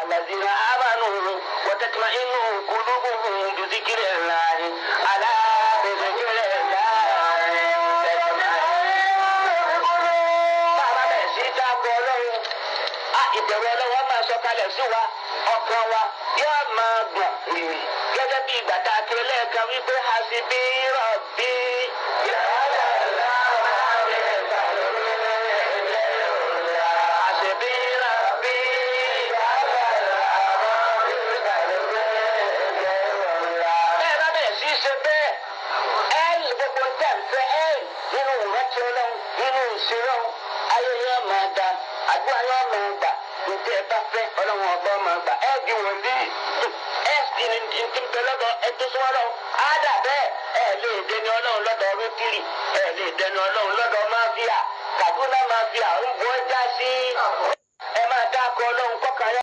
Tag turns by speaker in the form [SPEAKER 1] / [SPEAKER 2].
[SPEAKER 1] الذين آمنوا وتطمئن قلوبهم بذكر الله ألا بذكر الله bàbá bẹ̀ sí dáko ọlọ́run ìbẹ̀rù ọlọ́run máa sọ̀kalẹ̀ sí wa ọkàn wa yóò máa gbọ̀n gẹ́gẹ́ bí ìgbà tá a ti lẹ́ẹ̀kan wípé hasibi rabbi ayẹyẹ máa da àdúrà yóò máa gbà ntẹ ẹ bá fẹ́ ọlọ́run ọgbà máa gbà ẹ di wòlíì ẹ ti ń bẹ lọ́dọ̀ ẹ tó sọ ọlọ́run á dà bẹ́ẹ̀ ẹ lè dẹni ọlọ́run lọ́dọ̀ rotiri ẹ lè dẹni ọlọ́run lọ́dọ̀ máfíà Kaduna máfíà ń bọ́ já sí ẹ máa dákọ ọlọ́run kọ́kàn yá.